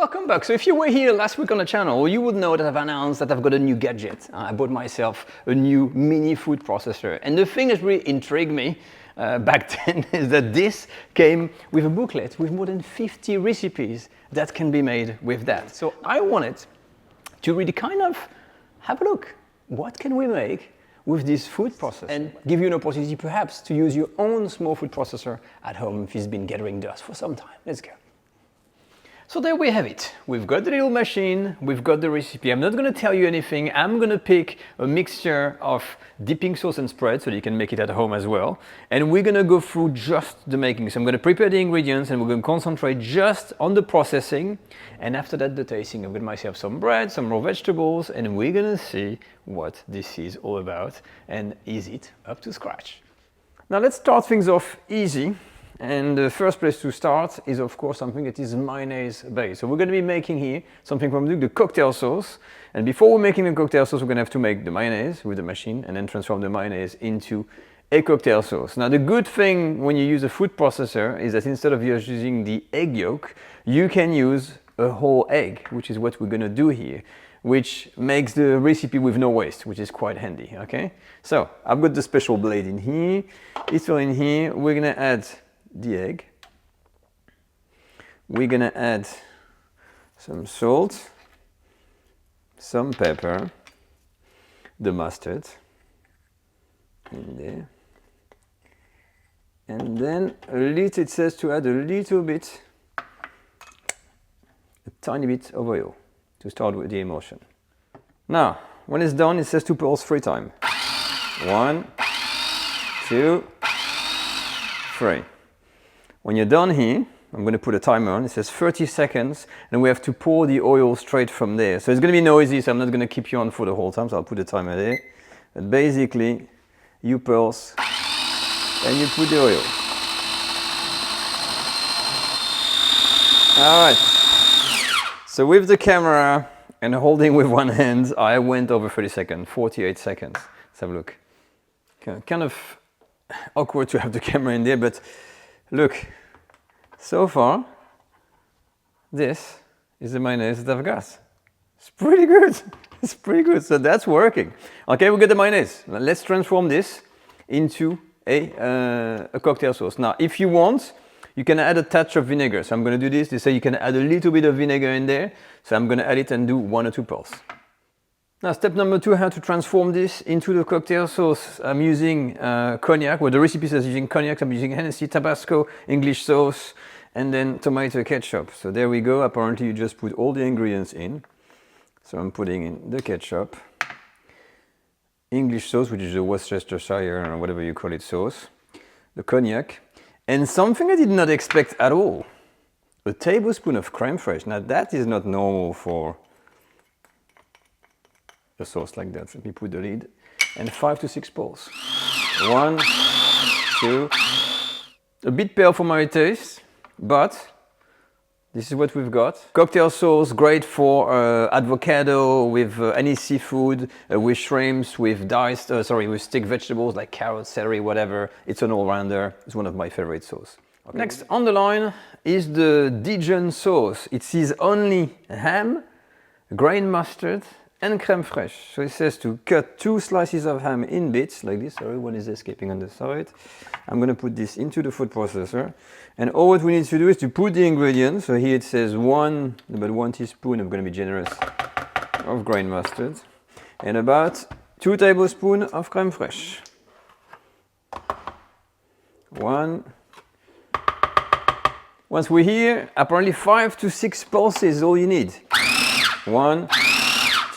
Welcome back. So if you were here last week on the channel, you would know that I've announced that I've got a new gadget. I bought myself a new mini food processor. And the thing that really intrigued me back then is that this came with a booklet with more than 50 recipes that can be made with that. So I wanted to really kind of have a look. What can we make with this food processor? And give you an opportunity perhaps to use your own small food processor at home if it's been gathering dust for some time. Let's go. So there we have it. We've got the little machine, we've got the recipe. I'm not going to tell you anything. I'm going to pick a mixture of dipping sauce and spread so that you can make it at home as well. And we're going to go through just the making. So I'm going to prepare the ingredients and we're going to concentrate just on the processing. And after that, the tasting. I've got myself some bread, some raw vegetables, and we're going to see what this is all about. And is it up to scratch? Now let's start things off easy. And the first place to start is of course something that is mayonnaise based. So we're going to be making here something from the cocktail sauce. And before we're making the cocktail sauce, we're going to have to make the mayonnaise with the machine and then transform the mayonnaise into a cocktail sauce. Now the good thing when you use a food processor is that instead of just using the egg yolk, you can use a whole egg, which is what we're going to do here, which makes the recipe with no waste, which is quite handy, okay? So I've got the special blade in here. It's all in here. We're going to add the egg. We're gonna add some salt, some pepper, the mustard in there, and then a little, it says to add a little bit, a tiny bit of oil to start with the emulsion. Now, when it's done, it says to pulse 3 times. 1, 2, 3. When you're done here, I'm going to put a timer on. It says 30 seconds, and we have to pour the oil straight from there. So it's going to be noisy, so I'm not going to keep you on for the whole time, so I'll put a timer there. But basically, you pulse, and you put the oil. All right. So with the camera and holding with one hand, I went over 30 seconds, 48 seconds. Let's have a look. Kind of awkward to have the camera in there, but look, so far, this is the mayonnaise that I've got. It's pretty good. It's pretty good. So that's working. Okay, we got the mayonnaise. Now let's transform this into a cocktail sauce. Now, if you want, you can add a touch of vinegar. So I'm going to do this. They say you can add a little bit of vinegar in there. So I'm going to add it and do 1 or 2 pulses. Now, step number 2, how to transform this into the cocktail sauce. I'm using cognac. Well, the recipe says using cognac. I'm using Hennessy, Tabasco, English sauce, and then tomato ketchup. So there we go. Apparently, you just put all the ingredients in. So I'm putting in the ketchup, English sauce, which is the Worcestershire or whatever you call it sauce, the cognac, and something I did not expect at all, a tablespoon of crème fraîche. Now, that is not normal for a sauce like that. Let me put the lid, and 5 to 6 pulses. 1, 2, a bit pale for my taste, but this is what we've got. Cocktail sauce, great for avocado, with any seafood, with shrimps, with with stick vegetables like carrots, celery, whatever. It's an all-rounder. It's one of my favorite sauce. Okay. Next on the line is the Dijon sauce. It says only ham, grain mustard, and crème fraîche. So it says to cut 2 slices of ham in bits, like this. Sorry, one is escaping on the side. I'm going to put this into the food processor. And all what we need to do is to put the ingredients. So here it says about 1 teaspoon, I'm going to be generous, of grain mustard. And about 2 tablespoons of crème fraîche. 1. Once we're here, apparently 5 to 6 pulses is all you need. 1,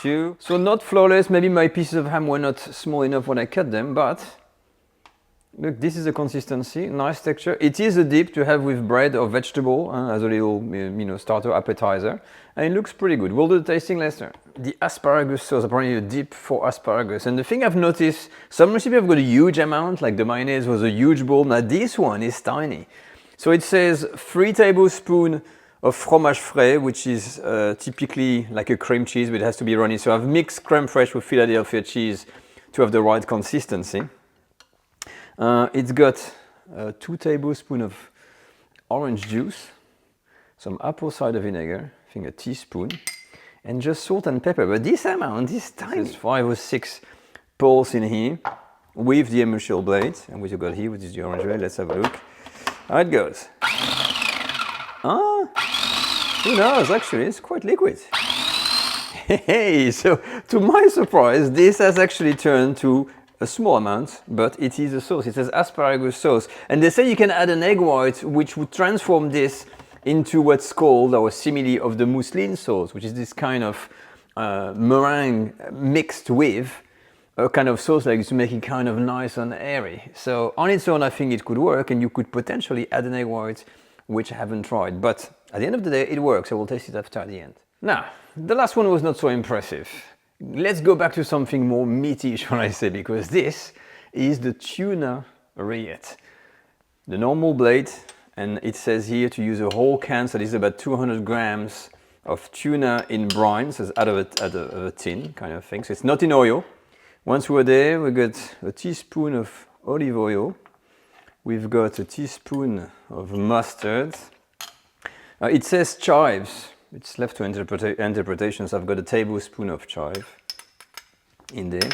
2. So not flawless, maybe my pieces of ham were not small enough when I cut them, but look, this is the consistency, nice texture. It is a dip to have with bread or vegetable as a little starter appetizer, and it looks pretty good. We'll do the tasting later. The asparagus sauce, apparently a dip for asparagus. And the thing I've noticed, some recipes have got a huge amount, like the mayonnaise was a huge bowl. Now this one is tiny. So it says 3 tablespoons of fromage frais, which is typically like a cream cheese, but it has to be runny. So I've mixed crème fraîche with Philadelphia cheese to have the right consistency. It's got 2 tablespoons of orange juice, some apple cider vinegar, think a teaspoon, and just salt and pepper. But this amount is tiny. There's 5 or 6 pearls in here with the emulsifier blade, and what you got here, which is the orange red. Let's have a look. How it goes. Who knows? Actually, it's quite liquid. Hey, so to my surprise, this has actually turned to a small amount, but it is a sauce. It says asparagus sauce. And they say you can add an egg white, which would transform this into what's called our simile of the mousseline sauce, which is this kind of meringue mixed with a kind of sauce like this to make it kind of nice and airy. So on its own, I think it could work, and you could potentially add an egg white, which I haven't tried. But at the end of the day, it works. I will taste it after the end. Now, the last one was not so impressive. Let's go back to something more meaty, shall I say, because this is the tuna rillette. The normal blade, and it says here to use a whole can, so this is about 200 grams of tuna in brine, so it's out of a tin kind of thing. So it's not in oil. Once we're there, we got a teaspoon of olive oil. We've got a teaspoon of mustard. It says chives. It's left to interpretation, so I've got a tablespoon of chive in there.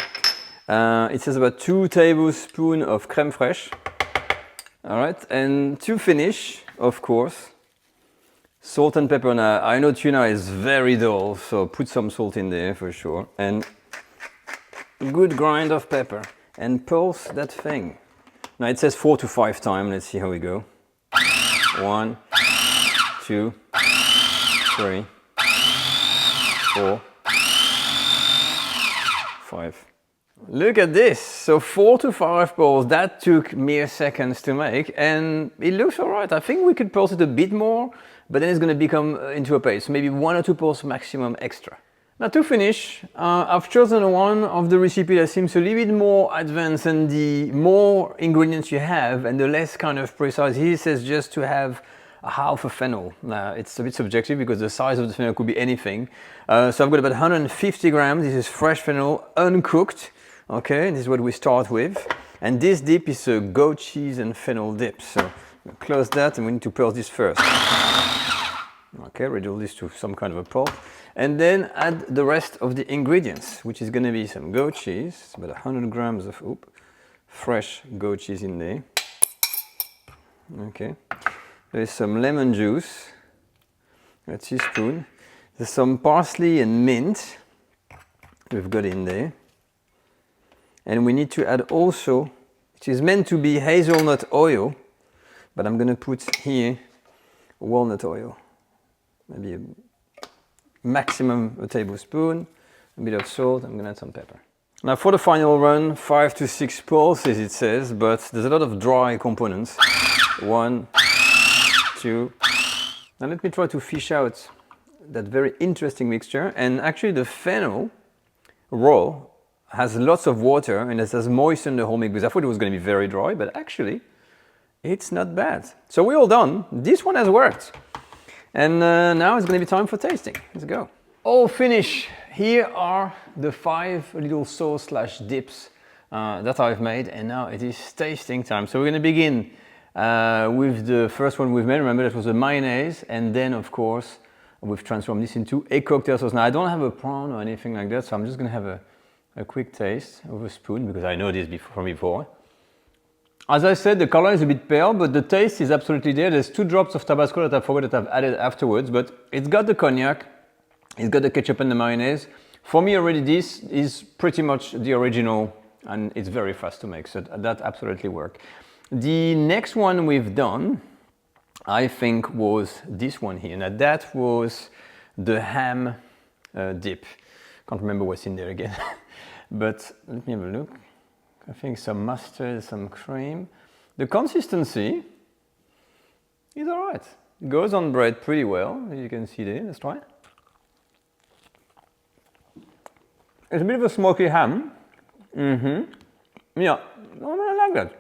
It says about 2 tablespoons of crème fraîche. All right, and to finish, of course, salt and pepper. Now, I know tuna is very dull, so put some salt in there for sure. And a good grind of pepper. And pulse that thing. Now it says 4 to 5 times. Let's see how we go. 1, 2, 3, 4, 5. Look at this. So 4 to 5 pulse. That took mere seconds to make, and it looks all right. I think we could pulse it a bit more, but then it's going to become into a paste. Maybe 1 or 2 pulse maximum extra. Now to finish, I've chosen one of the recipe that seems a little bit more advanced, and the more ingredients you have and the less kind of precise. He says just to have a half a fennel. Now it's a bit subjective because the size of the fennel could be anything. So I've got about 150 grams. This is fresh fennel, uncooked. Okay, this is what we start with. And this dip is a goat cheese and fennel dip. So close that, and we need to pulse this first. Okay, reduce this to some kind of a pulp. And then add the rest of the ingredients, which is going to be some goat cheese. It's about 100 grams of fresh goat cheese in there. Okay. There's some lemon juice, a teaspoon. There's some parsley and mint we've got in there. And we need to add also, which is meant to be hazelnut oil, but I'm going to put here walnut oil. Maybe a maximum a tablespoon, a bit of salt. I'm going to add some pepper. Now for the final run, 5 to 6 pulses it says, but there's a lot of dry components. 1, 2. Now let me try to fish out that very interesting mixture. And actually the fennel raw has lots of water, and it has moistened the whole mix, because I thought it was going to be very dry, but actually it's not bad. So we're all done. This one has worked. And now it's going to be time for tasting. Let's go. All finished. Here are the 5 little sauce/dips that I've made, and now it is tasting time. So we're going to begin with the first one we've made. Remember, that was a mayonnaise, and then of course we've transformed this into a cocktail sauce. Now I don't have a prawn or anything like that, so I'm just going to have a quick taste of a spoon, because I know this from before. As I said, the color is a bit pale, but the taste is absolutely there. There's 2 drops of Tabasco that I forgot that I've added afterwards, but it's got the cognac, it's got the ketchup and the mayonnaise. For me already, this is pretty much the original, and it's very fast to make, so that absolutely worked. The next one we've done, I think, was this one here. Now that was the ham dip. Can't remember what's in there again, but let me have a look. I think some mustard, some cream. The consistency is all right. It goes on bread pretty well, as you can see there. Let's try it. It's a bit of a smoky ham. Yeah, I like that.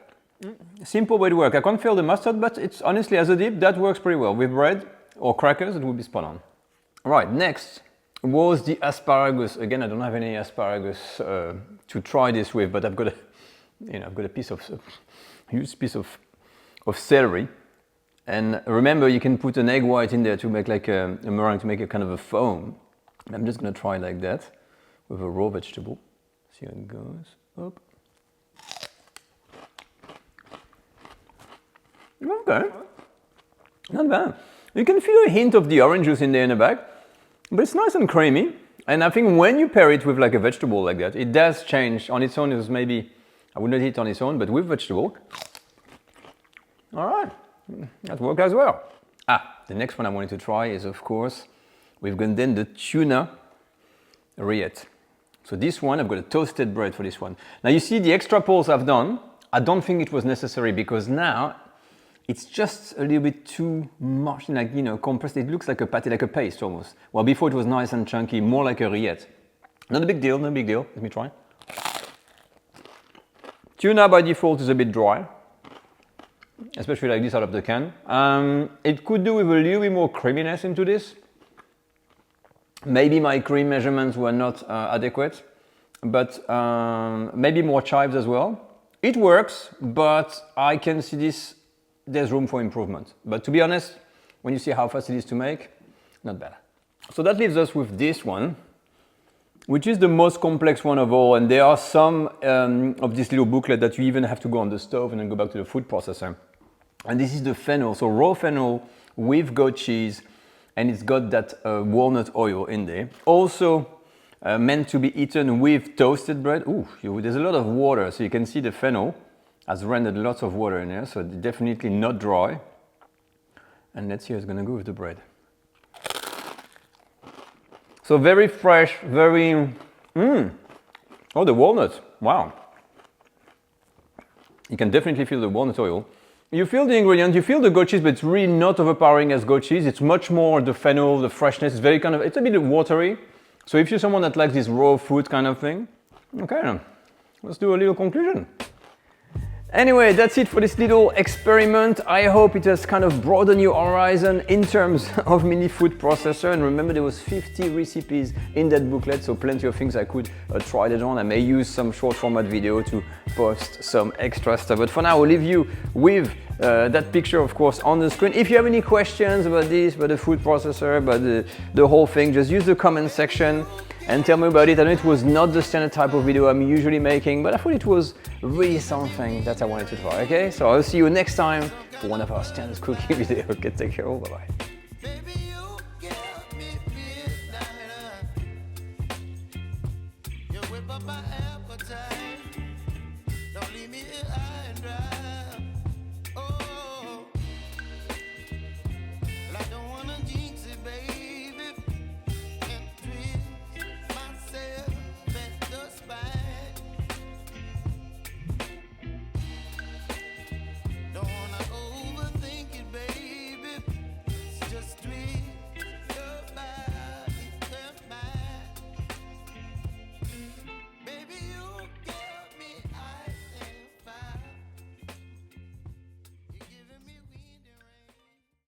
Simple way to work. I can't feel the mustard, but it's honestly, as a dip, that works pretty well. With bread or crackers, it would be spot on. All right, next was the asparagus. Again, I don't have any asparagus to try this with, but I've got a huge piece of celery, And remember, you can put an egg white in there to make like a meringue, to make a kind of a foam. I'm just gonna try like that with a raw vegetable. See how it goes. Up. Okay, not bad. You can feel a hint of the orange juice in there in the back, but it's nice and creamy. And I think when you pair it with like a vegetable like that, it does change. On its own, it was maybe, I would not eat it on its own, but with vegetable. All right, that worked as well. The next one I wanted to try is, of course, we've got then the tuna rillette. So this one, I've got a toasted bread for this one. Now you see the extra pulse I've done, I don't think it was necessary because now it's just a little bit too much, like, you know, compressed. It looks like a patty, like a paste almost. Well, before it was nice and chunky, more like a rillette. Not a big deal, no big deal. Let me try. Tuna by default is a bit dry, especially like this out of the can. It could do with a little bit more creaminess into this. Maybe my cream measurements were not adequate, but maybe more chives as well. It works, but I can see this, there's room for improvement. But to be honest, when you see how fast it is to make, not bad. So that leaves us with this one, which is the most complex one of all. And there are some of this little booklet that you even have to go on the stove and then go back to the food processor. And this is the fennel, so raw fennel with goat cheese, and it's got that walnut oil in there. Also meant to be eaten with toasted bread. Ooh, there's a lot of water, so you can see the fennel has rendered lots of water in there, so definitely not dry. And let's see how it's gonna go with the bread. So very fresh, very, oh, the walnut, wow. You can definitely feel the walnut oil. You feel the ingredients, you feel the goat cheese, but it's really not overpowering as goat cheese. It's much more the fennel, the freshness. It's very kind of, it's a bit watery. So if you're someone that likes this raw food kind of thing, okay, let's do a little conclusion. Anyway, that's it for this little experiment. I hope it has kind of broadened your horizon in terms of mini food processor. And remember, there was 50 recipes in that booklet, so plenty of things I could try that on. I may use some short format video to post some extra stuff. But for now, I'll leave you with that picture, of course, on the screen. If you have any questions about this, about the food processor, about the whole thing, just use the comment section and tell me about it. I know it was not the standard type of video I'm usually making, but I thought it was really something that I wanted to try, okay? So I'll see you next time for one of our standard cooking videos. Okay, take care, bye-bye. My appetite. Don't leave me here high and dry.